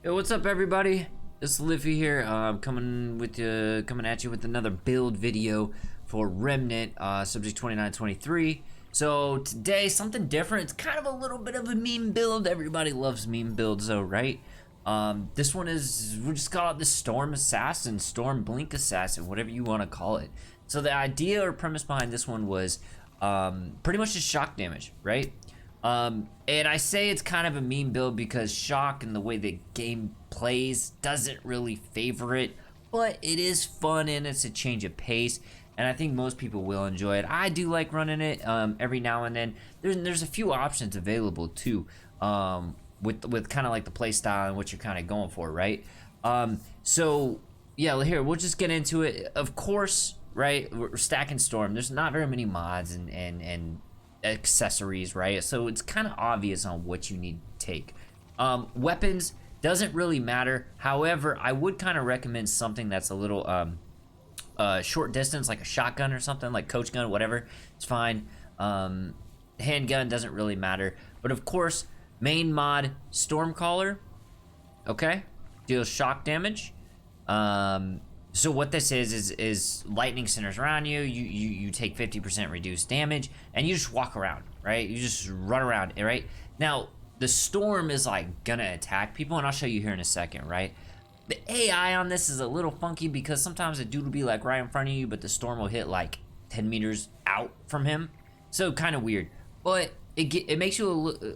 Yo, what's up, everybody? It's Liffy here. Coming at you with another build video for Remnant, subject 2923. So today, something different. It's kind of a little bit of a meme build. Everybody loves meme builds, though, right? This one is, we just call it the Storm Assassin, Storm Blink Assassin, whatever you want to call it. So the idea or premise behind this one was pretty much just shock damage, right? And I say it's kind of a meme build because shock and the way the game plays doesn't really favor it, but it is fun and it's a change of pace, and I think most people will enjoy it. I do like running it every now and then. There's a few options available too, with kind of like the play style and what you're kind of going for, right? So yeah, here we'll just get into it. Of course, right? We're stacking Storm. There's not very many mods and accessories, right? So it's kind of obvious on what you need to take. Weapons doesn't really matter. However, I would kind of recommend something that's a little short distance, like a shotgun or something, like coach gun, whatever. It's fine. Handgun doesn't really matter. But of course, main mod Stormcaller, okay, deals shock damage. So what this is lightning centers around you. You take 50% reduced damage, and you just walk around, right? You just run around, right? Now, the storm is like gonna attack people, and I'll show you here in a second, right? The AI on this is a little funky because sometimes a dude will be like right in front of you, but the storm will hit like 10 meters out from him. So kind of weird, but it makes you a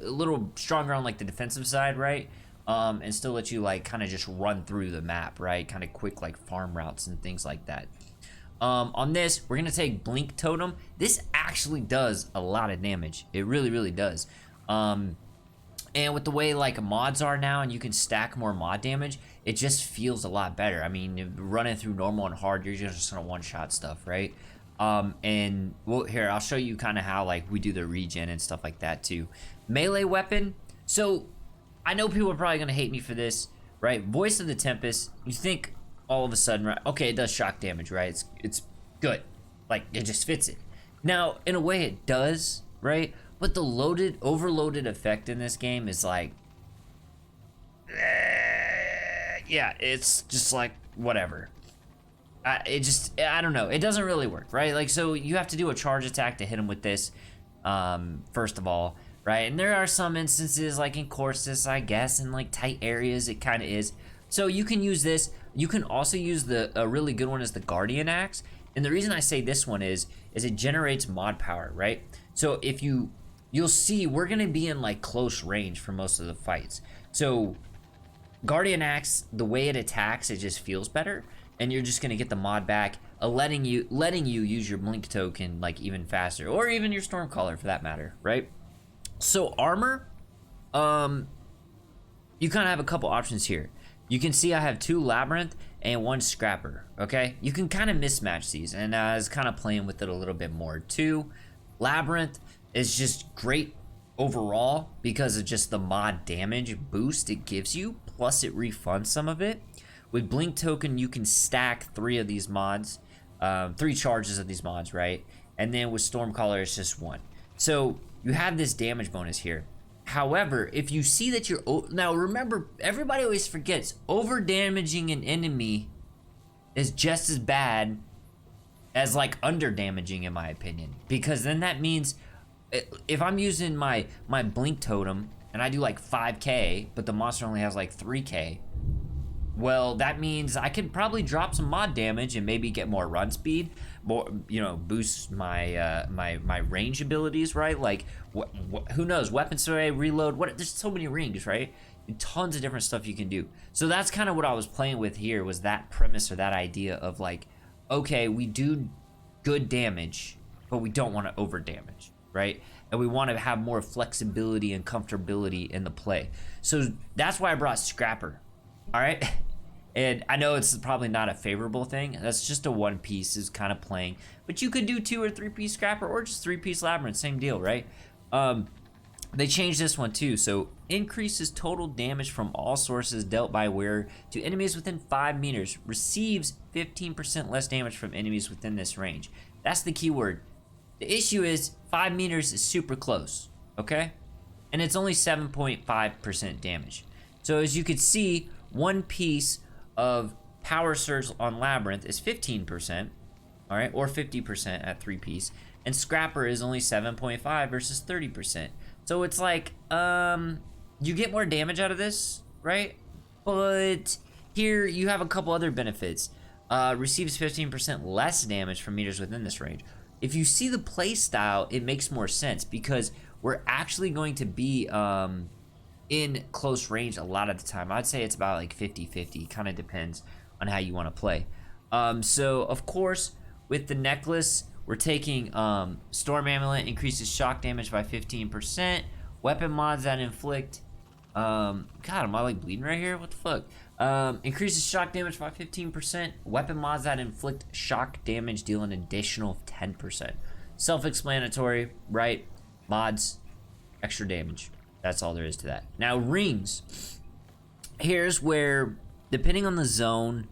little stronger on like the defensive side, right? And still let you like kind of just run through the map, right? Kind of quick like farm routes and things like that. On this, we're gonna take Blink Totem. This actually does a lot of damage. It really does. And with the way like mods are now, and you can stack more mod damage, it just feels a lot better. I mean, running through normal and hard, you're just gonna one-shot stuff, right? And well, here I'll show you kind of how like we do the regen and stuff like that too. Melee weapon. So I know people are probably gonna hate me for this, right? Voice of the Tempest. You think all of a sudden, right? Okay, it does shock damage, right? It's good. Like it just fits it. Now, in a way, it does, right? But the overloaded effect in this game is like, yeah, it's just like whatever. I don't know. It doesn't really work, right? Like, so you have to do a charge attack to hit him with this, first of all. Right, and there are some instances like in courses, I guess, in like tight areas, it kind of is. So you can use this. You can also use a really good one is the Guardian Axe. And the reason I say this one is it generates mod power, right? So if you'll see we're gonna be in like close range for most of the fights. So Guardian Axe, the way it attacks, it just feels better, and you're just gonna get the mod back, letting you use your Blink token like even faster, or even your Stormcaller for that matter, right? So armor, you kind of have a couple options here. You can see I have 2 Labyrinth and 1 Scrapper, okay? You can kind of mismatch these, and I was kind of playing with it a little bit more too. Labyrinth is just great overall because of just the mod damage boost it gives you, plus it refunds some of it. With Blink Token, you can stack 3 of these mods, 3 charges of these mods, right? And then with Stormcaller, it's just 1. So you have this damage bonus here. However, if you see that you're now remember, everybody always forgets over damaging an enemy is just as bad as like under damaging, in my opinion, because then that means if I'm using my Blink Totem and I do like 5k, but the monster only has like 3k, well, that means I could probably drop some mod damage and maybe get more run speed, more, you know, boost my my range abilities, right? Like, who knows? Weapon survey, reload. There's so many rings, right? Tons of different stuff you can do. So that's kind of what I was playing with here, was that premise or that idea of like, okay, we do good damage, but we don't want to over damage, right? And we want to have more flexibility and comfortability in the play. So that's why I brought Scrapper. All right, and I know it's probably not a favorable thing. That's just a 1-piece is kind of playing, but you could do 2 or 3-piece Scrapper or just 3-piece Labyrinth, same deal, right? They changed this one too. So increases total damage from all sources dealt by wearer to enemies within 5 meters. Receives 15% less damage from enemies within this range. That's the key word. The issue is 5 meters is super close, okay? And it's only 7.5% damage. So as you can see, one piece of Power Surge on Labyrinth is 15%, all right, or 50% at 3 piece, and Scrapper is only 7.5 versus 30%. So it's like, you get more damage out of this, right? But here you have a couple other benefits. Receives 15% less damage from meters within this range. If you see the play style, it makes more sense because we're actually going to be in close range a lot of the time. I'd say it's about like 50-50, kind of depends on how you want to play. So of course, with the necklace, we're taking Storm Amulet, increases shock damage by 15%. Weapon mods that inflict, God, am I like bleeding right here? What the fuck? Increases shock damage by 15%. Weapon mods that inflict shock damage deal an additional 10%. Self-explanatory, right? Mods, extra damage. That's all there is to that. Now, rings. Here's where, depending on the zone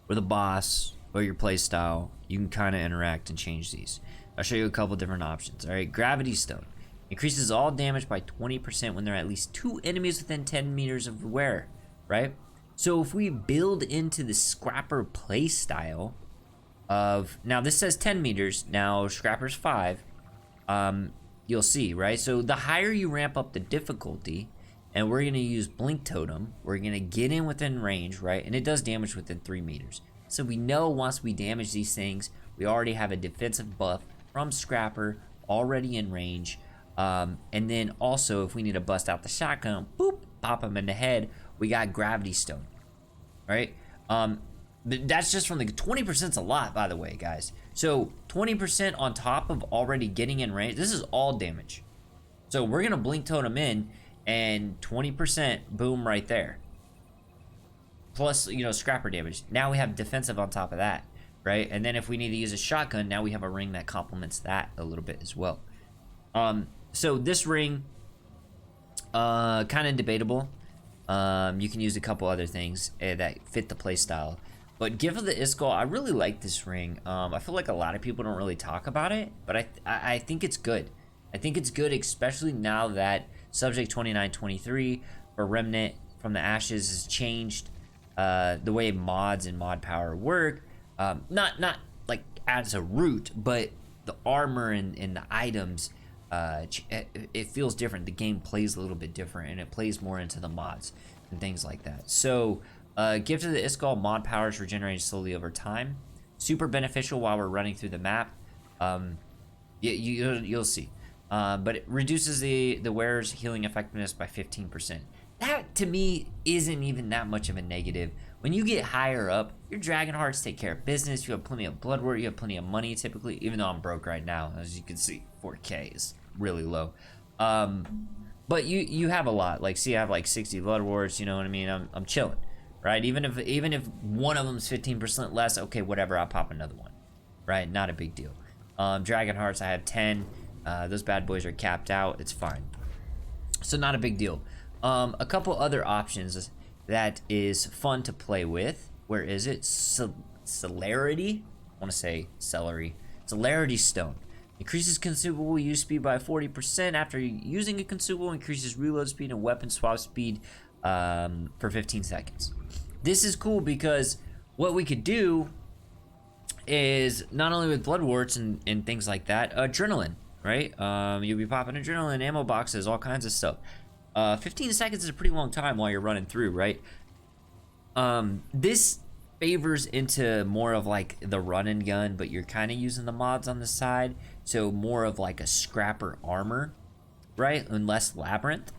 or the boss or your playstyle, you can kind of interact and change these. I'll show you a couple different options. All right, Gravity Stone. Increases all damage by 20% when there are at least 2 enemies within 10 meters of the wearer, right? So if we build into the Scrapper playstyle of, now this says 10 meters, now Scrapper's 5, you'll see, right? So the higher you ramp up the difficulty, and we're gonna use Blink Totem, we're gonna get in within range, right? And it does damage within 3 meters. So we know once we damage these things, we already have a defensive buff from Scrapper already in range. And then also, if we need to bust out the shotgun, boop, pop him in the head, we got Gravity Stone, right? But that's just from the 20% is a lot, by the way, guys. So 20% on top of already getting in range, this is all damage. So we're gonna Blink Totem in, and 20%, boom, right there. Plus, you know, Scrapper damage. Now we have defensive on top of that, right? And then if we need to use a shotgun, now we have a ring that complements that a little bit as well. So this ring, kind of debatable. You can use a couple other things that fit the playstyle. But Gift of the Iskal, I really like this ring. I feel like a lot of people don't really talk about it, but I think it's good. I think it's good, especially now that Subject 2923 for Remnant from the Ashes has changed the way mods and mod power work. Not like as a root, but the armor and the items, it feels different. The game plays a little bit different, and it plays more into the mods and things like that. So Gift of the Iskal mod power is regenerated slowly over time. Super beneficial while we're running through the map. You'll see. But it reduces the wearer's healing effectiveness by 15%. That, to me, isn't even that much of a negative. When you get higher up, your Dragon Hearts take care of business. You have plenty of blood work. You have plenty of money, typically, even though I'm broke right now. As you can see, 4K is really low. But you have a lot. Like, see, I have like 60 blood wards. You know what I mean? I'm chilling, right? Even if one of them's 15% less, okay, whatever. I'll pop another one, right? Not a big deal. Dragon Hearts, I have 10. Those bad boys are capped out. It's fine. So not a big deal. A couple other options that is fun to play with. Where is it? Celerity? I want to say celery. Celerity Stone. Increases consumable use speed by 40% after using a consumable. Increases reload speed and weapon swap speed for 15 seconds. This is cool because what we could do is not only with blood warts and things like that, adrenaline, right? You'll be popping adrenaline, ammo boxes, all kinds of stuff. 15 seconds is a pretty long time while you're running through, right? This favors into more of like the run and gun, but you're kind of using the mods on the side, so more of like a Scrapper armor, right? And less Labyrinth.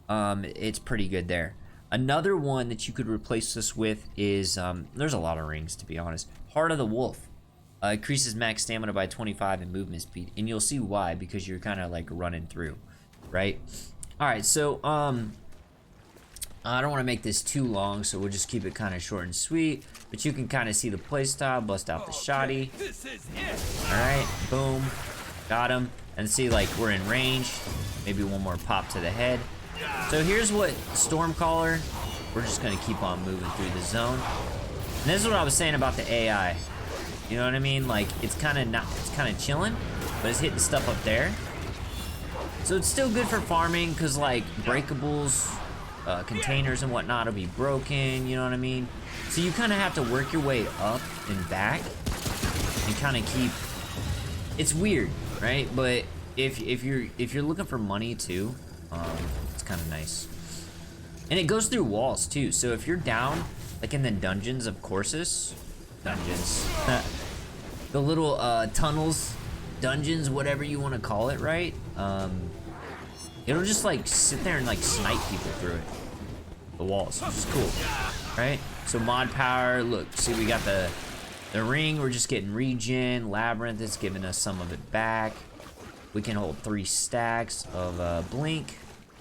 It's pretty good there. Another one that you could replace this with is, there's a lot of rings, to be honest. Heart of the Wolf. Increases max stamina by 25 and movement speed, and you'll see why, because you're kind of like running through, right? All right, so I don't want to make this too long, so we'll just keep it kind of short and sweet. But you can kind of see the playstyle. Bust out the shoddy. All right, boom, got him. And see, like, we're in range. Maybe one more pop to the head. So here's what Stormcaller. We're just gonna keep on moving through the zone. And this is what I was saying about the AI. You know what I mean? Like, it's kind of chilling, but it's hitting stuff up there. So it's still good for farming, because like breakables, containers and whatnot will be broken, you know what I mean? So you kind of have to work your way up and back and kind of keep, it's weird, right? But if you're looking for money too, it's kind of nice. And it goes through walls too. So if you're down, like in the dungeons of courses, the little tunnels, dungeons, whatever you want to call it, right? It'll just like sit there and like snipe people through it, the walls, which is cool, right? So mod power, look, see we got the ring, we're just getting regen. Labyrinth is giving us some of it back. We can hold 3 stacks of blink.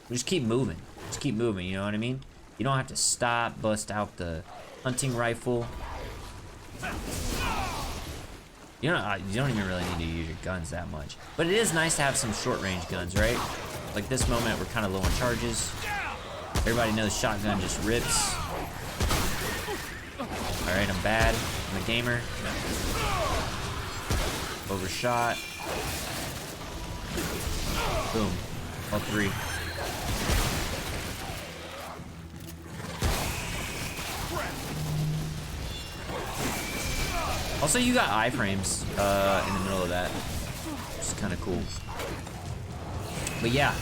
We just keep moving. Just keep moving, you know what I mean? You don't have to stop, bust out the hunting rifle. You don't even really need to use your guns that much. But it is nice to have some short range guns, right? Like this moment, we're kind of low on charges. Everybody knows shotgun just rips. All right, I'm bad. I'm a gamer. Overshot. Boom. All 3. Also, you got iframes in the middle of that, which is kind of cool. But yeah.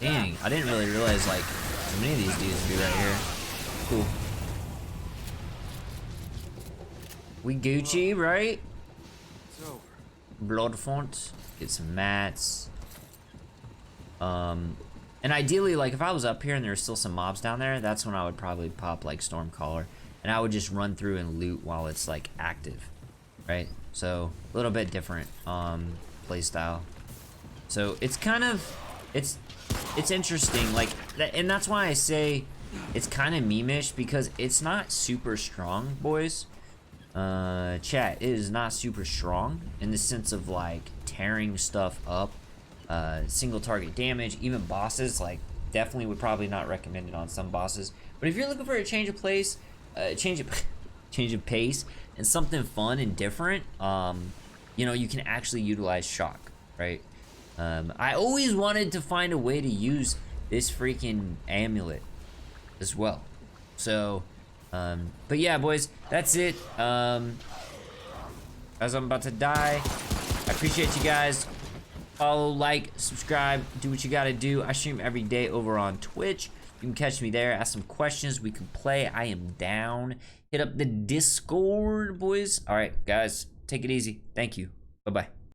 Dang, I didn't really realize like so many of these dudes would be right here. Cool. We Gucci, right? Blood font. Get some mats. And ideally, like if I was up here and there were still some mobs down there, that's when I would probably pop like Stormcaller, and I would just run through and loot while it's like active, right? So a little bit different playstyle. So it's kind of it's interesting, like and that's why I say it's kind of meme-ish, because it's not super strong, boys. Chat, it is not super strong in the sense of like tearing stuff up. Single target damage, even bosses, like definitely would probably not recommend it on some bosses. But if you're looking for a change of place, change of pace, and something fun and different, you know, you can actually utilize shock, right? I always wanted to find a way to use this freaking amulet as well. So, but yeah, boys, that's it. As I'm about to die, I appreciate you guys. Follow, like, subscribe, do what you gotta do. I stream every day over on Twitch. You can catch me there, ask some questions, we can play. I am down. Hit up the Discord, boys. All right, guys, take it easy. Thank you. Bye-bye.